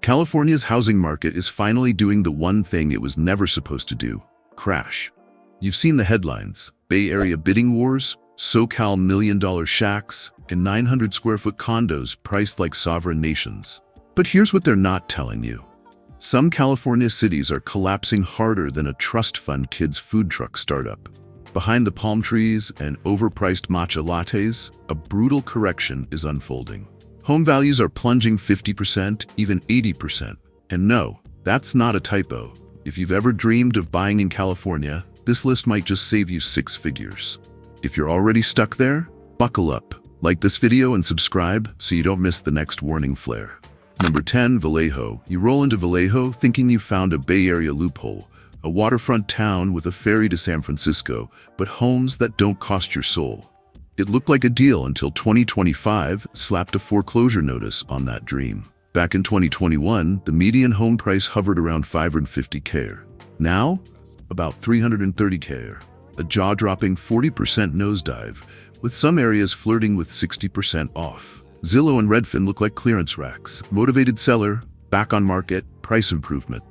California's housing market is finally doing the one thing it was never supposed to do: crash. You've seen the headlines: Bay Area bidding wars, SoCal million-dollar shacks, and 900-square-foot condos priced like sovereign nations. But here's what they're not telling you. Some California cities are collapsing harder than a trust fund kid's food truck startup. Behind the palm trees and overpriced matcha lattes, a brutal correction is unfolding. Home values are plunging 50%, even 80%. And no, that's not a typo. If you've ever dreamed of buying in California, this list might just save you 6 figures. If you're already stuck there, buckle up. Like this video and subscribe so you don't miss the next warning flare. Number 10, Vallejo. You roll into Vallejo thinking you found a Bay Area loophole, a waterfront town with a ferry to San Francisco, but homes that don't cost your soul. It looked like a deal until 2025 slapped a foreclosure notice on that dream. Back in 2021, the median home price hovered around $550K. Now, about $330K. A jaw-dropping 40% nosedive, with some areas flirting with 60% off. Zillow and Redfin look like clearance racks. Motivated seller, back on market, price improvement.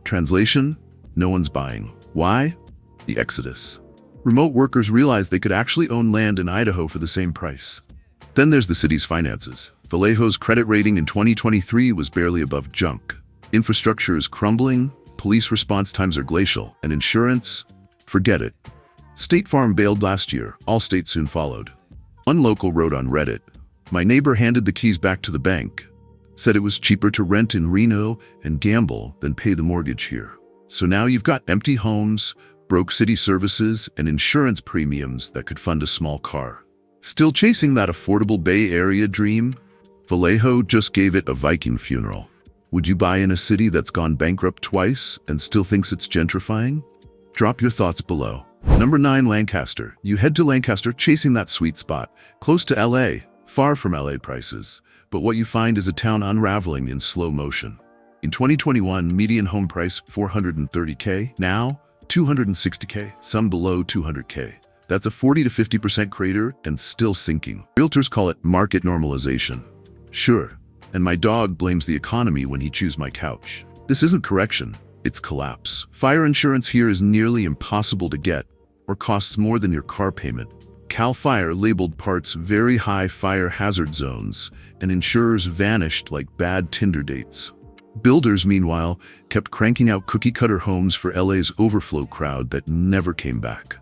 Translation: no one's buying. Why? The exodus. Remote workers realized they could actually own land in Idaho for the same price. Then there's the city's finances. Vallejo's credit rating in 2023 was barely above junk. Infrastructure is crumbling, police response times are glacial, and insurance? Forget it. State Farm bailed last year, Allstate soon followed. One local wrote on Reddit, "My neighbor handed the keys back to the bank. Said it was cheaper to rent in Reno and gamble than pay the mortgage here." So now you've got empty homes, broke city services, and insurance premiums that could fund a small car. Still chasing that affordable Bay Area dream? Vallejo just gave it a Viking funeral. Would you buy in a city that's gone bankrupt twice and still thinks it's gentrifying? Drop your thoughts below. Number 9, Lancaster. You head to Lancaster chasing that sweet spot, close to LA, far from LA prices. But what you find is a town unraveling in slow motion. In 2021, median home price $430K. Now, $260K, some below $200K. That's a 40 to 50% crater and still sinking. Realtors call it market normalization. Sure, and my dog blames the economy when he chews my couch. This isn't correction, it's collapse. Fire insurance here is nearly impossible to get, or costs more than your car payment. Cal Fire labeled parts very high fire hazard zones, and insurers vanished like bad Tinder dates. Builders, meanwhile, kept cranking out cookie-cutter homes for LA's overflow crowd that never came back.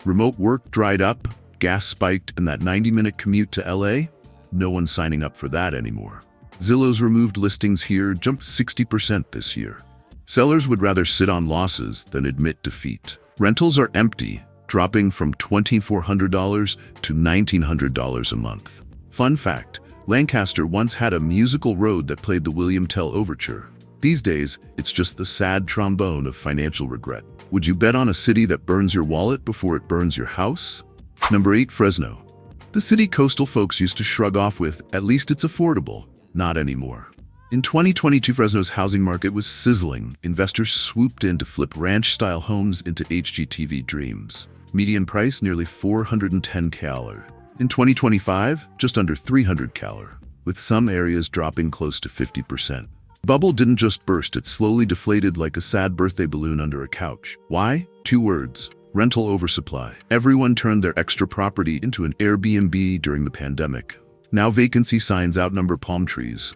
Remote work dried up, gas spiked, and that 90-minute commute to LA? No one's signing up for that anymore. Zillow's removed listings here jumped 60% this year. Sellers would rather sit on losses than admit defeat. Rentals are empty, dropping from $2,400 to $1,900 a month. Fun fact: Lancaster once had a musical road that played the William Tell Overture. These days, it's just the sad trombone of financial regret. Would you bet on a city that burns your wallet before it burns your house? Number 8, Fresno. The city coastal folks used to shrug off with, "At least it's affordable." Not anymore. In 2022, Fresno's housing market was sizzling. Investors swooped in to flip ranch-style homes into HGTV dreams. Median price nearly $410K. In 2025, just under $300K, with some areas dropping close to 50%. Bubble didn't just burst, it slowly deflated like a sad birthday balloon under a couch. Why? 2 words: rental oversupply. Everyone turned their extra property into an Airbnb during the pandemic. Now vacancy signs outnumber palm trees.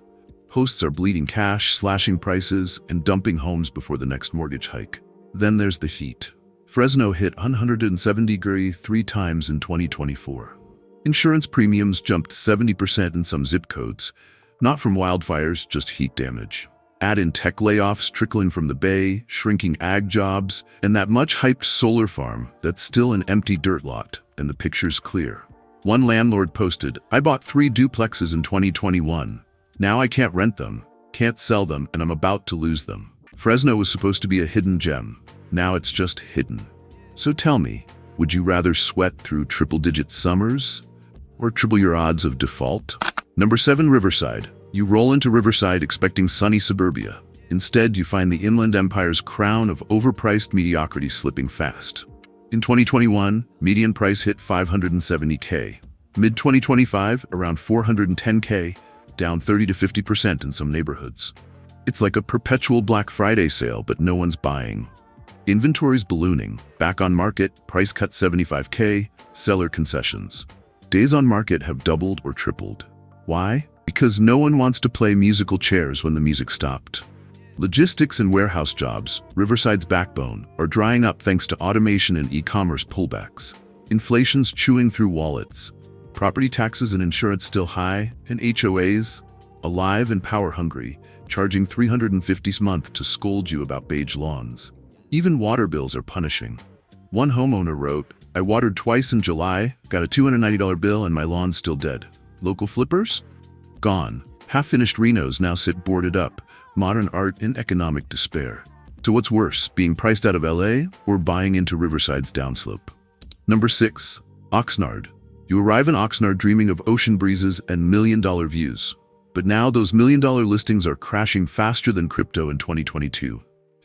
Hosts are bleeding cash, slashing prices, and dumping homes before the next mortgage hike. Then there's the heat. Fresno hit 170 degrees 3 times in 2024. Insurance premiums jumped 70% in some zip codes, not from wildfires, just heat damage. Add in tech layoffs trickling from the Bay, shrinking ag jobs, and that much-hyped solar farm that's still an empty dirt lot, and the picture's clear. One landlord posted, "I bought 3 duplexes in 2021. Now I can't rent them, can't sell them, and I'm about to lose them." Fresno was supposed to be a hidden gem. Now it's just hidden. So tell me, would you rather sweat through triple-digit summers or triple your odds of default? Number 7, Riverside. You roll into Riverside expecting sunny suburbia. Instead, you find the Inland Empire's crown of overpriced mediocrity slipping fast. In 2021, median price hit $570K. Mid-2025, around $410K, down 30 to 50% in some neighborhoods. It's like a perpetual Black Friday sale, but no one's buying. Inventory's ballooning. Back on market, price cut 75K, seller concessions. Days on market have doubled or tripled. Why? Because no one wants to play musical chairs when the music stopped. Logistics and warehouse jobs, Riverside's backbone, are drying up thanks to automation and e-commerce pullbacks. Inflation's chewing through wallets. Property taxes and insurance still high, and HOAs, alive and power-hungry, charging $350 a month to scold you about beige lawns. Even water bills are punishing. One homeowner wrote, "I watered twice in July, got a $290 bill, and my lawn's still dead." Local flippers? Gone. Half-finished renos now sit boarded up, modern art in economic despair. So what's worse, being priced out of LA or buying into Riverside's downslope? Number 6. Oxnard. You arrive in Oxnard dreaming of ocean breezes and million-dollar views. But now those million-dollar listings are crashing faster than crypto in 2022.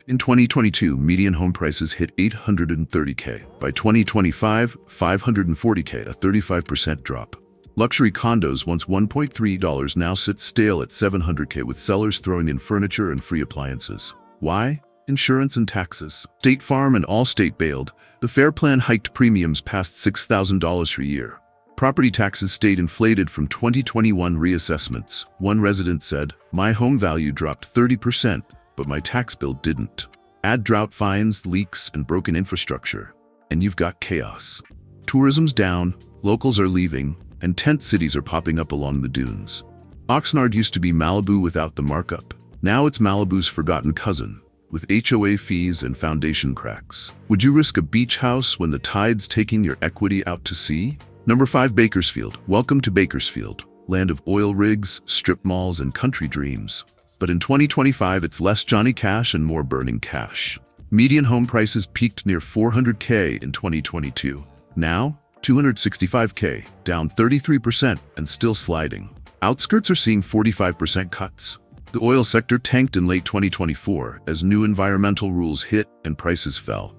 In 2022, median home prices hit $830K. By 2025, $540K, a 35% drop. Luxury condos, once $1.3, now sit stale at $700K, with sellers throwing in furniture and free appliances. Why? Insurance and taxes. State Farm and Allstate bailed. The Fair Plan hiked premiums past $6,000 per year. Property taxes stayed inflated from 2021 reassessments. One resident said, "My home value dropped 30%, but my tax bill didn't." Add drought fines, leaks, and broken infrastructure, and you've got chaos. Tourism's down, locals are leaving, and tent cities are popping up along the dunes. Oxnard used to be Malibu without the markup. Now it's Malibu's forgotten cousin, with HOA fees and foundation cracks. Would you risk a beach house when the tide's taking your equity out to sea? Number 5. Bakersfield. Welcome to Bakersfield, land of oil rigs, strip malls, and country dreams. But in 2025, it's less Johnny Cash and more burning cash. Median home prices peaked near $400K in 2022. Now, $265K, down 33% and still sliding. Outskirts are seeing 45% cuts. The oil sector tanked in late 2024 as new environmental rules hit and prices fell.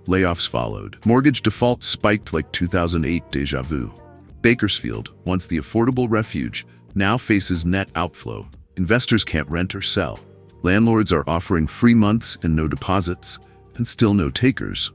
Layoffs followed. Mortgage defaults spiked like 2008 déjà vu. Bakersfield, once the affordable refuge, now faces net outflow. Investors can't rent or sell. Landlords are offering free months and no deposits, and still no takers.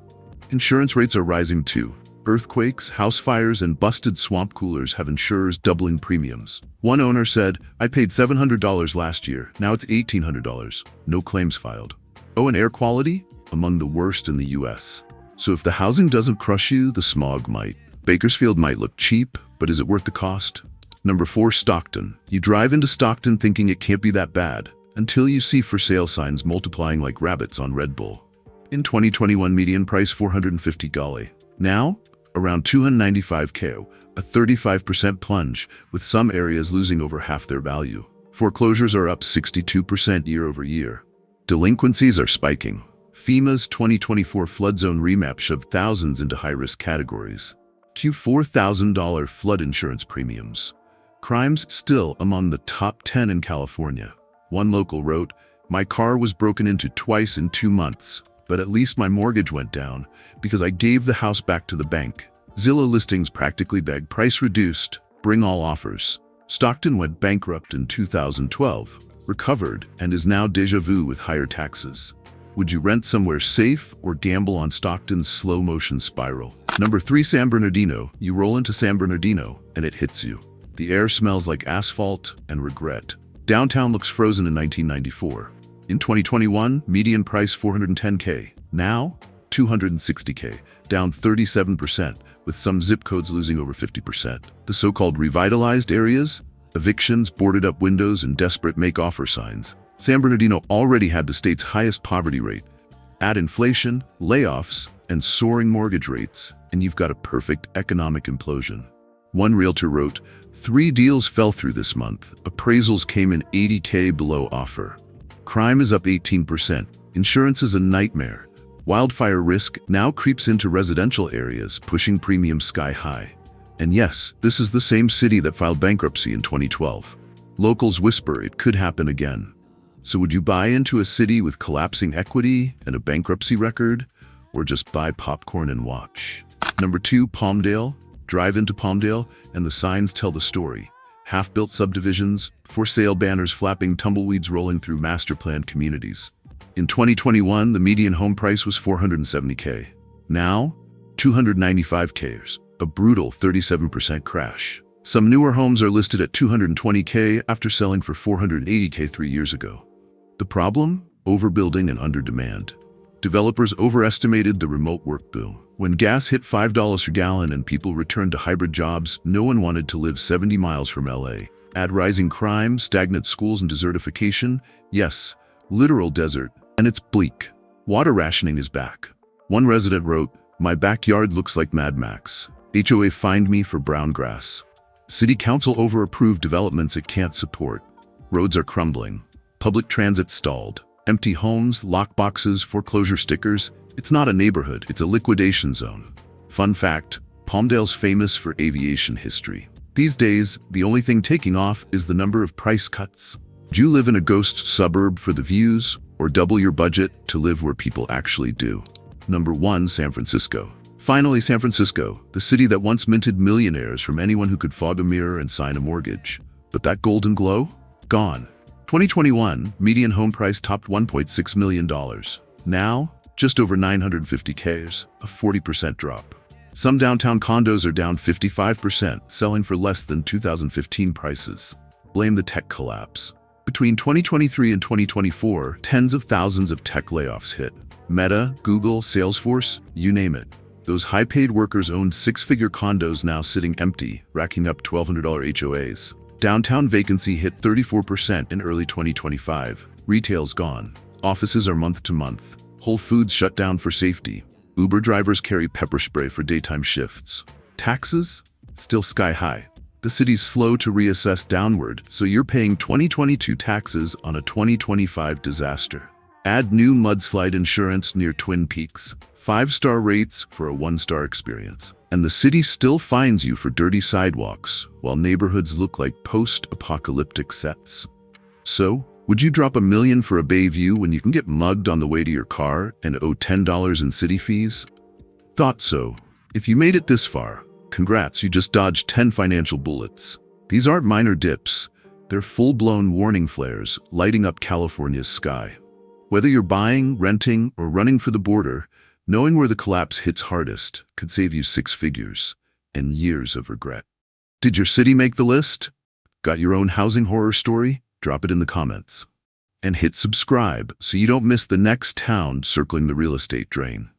Insurance rates are rising too. Earthquakes, house fires, and busted swamp coolers have insurers doubling premiums. One owner said, "I paid $700 last year, now it's $1,800. No claims filed." Oh, and air quality? Among the worst in the US. So if the housing doesn't crush you, the smog might. Bakersfield might look cheap, but is it worth the cost? Number 4. Stockton. You drive into Stockton thinking it can't be that bad, until you see for sale signs multiplying like rabbits on Red Bull. In 2021, median price $450K. Now, around $295K, a 35% plunge, with some areas losing over half their value. Foreclosures are up 62% year over year. Delinquencies are spiking. FEMA's 2024 flood zone remap shoved thousands into high-risk categories. $4,000 flood insurance premiums. Crimes still among the top 10 in California. One local wrote, "My car was broken into twice in 2 months, but at least my mortgage went down because I gave the house back to the bank." Zillow listings practically begged, "Price reduced, bring all offers." Stockton went bankrupt in 2012, recovered, and is now déjà vu with higher taxes. Would you rent somewhere safe or gamble on Stockton's slow-motion spiral? Number 3. San Bernardino. You roll into San Bernardino, and it hits you. The air smells like asphalt and regret. Downtown looks frozen in 1994. In 2021, median price $410K. Now, $260K, down 37%, with some zip codes losing over 50%. The so-called revitalized areas, evictions, boarded-up windows, and desperate make-offer signs. San Bernardino already had the state's highest poverty rate. Add inflation, layoffs, and soaring mortgage rates, and you've got a perfect economic implosion. One realtor wrote, 3 deals fell through this month. Appraisals came in $80K below offer. Crime is up 18%. Insurance is a nightmare. Wildfire risk now creeps into residential areas, pushing premiums sky high. And yes, this is the same city that filed bankruptcy in 2012. Locals whisper it could happen again. So would you buy into a city with collapsing equity and a bankruptcy record, or just buy popcorn and watch? Number 2. Palmdale. Drive into Palmdale, and the signs tell the story. half-built subdivisions, for sale banners flapping, tumbleweeds rolling through master-planned communities. In 2021, the median home price was $470K. Now, $295K, a brutal 37% crash. Some newer homes are listed at $220K after selling for $480K 3 years ago. The problem? Overbuilding and under-demand. Developers overestimated the remote work boom. When gas hit $5 per gallon and people returned to hybrid jobs, no one wanted to live 70 miles from LA. Add rising crime, stagnant schools, and desertification. Yes, literal desert. And it's bleak. Water rationing is back. One resident wrote, "My backyard looks like Mad Max. HOA fined me for brown grass." City Council over-approved developments it can't support. Roads are crumbling. Public transit stalled. Empty homes, lockboxes, foreclosure stickers. It's not a neighborhood, it's a liquidation zone. Fun fact, Palmdale's famous for aviation history. These days, the only thing taking off is the number of price cuts. Do you live in a ghost suburb for the views, or double your budget to live where people actually do? Number 1, San Francisco. Finally, San Francisco, the city that once minted millionaires from anyone who could fog a mirror and sign a mortgage. But that golden glow? Gone. 2021, median home price topped $1.6 million. Now, just over $950K, a 40% drop. Some downtown condos are down 55%, selling for less than 2015 prices. Blame the tech collapse. Between 2023 and 2024, tens of thousands of tech layoffs hit. Meta, Google, Salesforce, you name it. Those high-paid workers owned six-figure condos now sitting empty, racking up $1,200 HOAs. Downtown vacancy hit 34% in early 2025. Retail's gone. Offices are month to month. Whole Foods shut down for safety. Uber drivers carry pepper spray for daytime shifts. Taxes? Still sky high. The city's slow to reassess downward, so you're paying 2022 taxes on a 2025 disaster. Add new mudslide insurance near Twin Peaks. 5-star rates for a 1-star experience. And the city still fines you for dirty sidewalks, while neighborhoods look like post-apocalyptic sets. So, would you drop $1 million for a bay view when you can get mugged on the way to your car and owe $10 in city fees? Thought so. If you made it this far, congrats, you just dodged 10 financial bullets. These aren't minor dips. They're full-blown warning flares lighting up California's sky. Whether you're buying, renting, or running for the border, knowing where the collapse hits hardest could save you 6 figures and years of regret. Did your city make the list? Got your own housing horror story? Drop it in the comments. And hit subscribe so you don't miss the next town circling the real estate drain.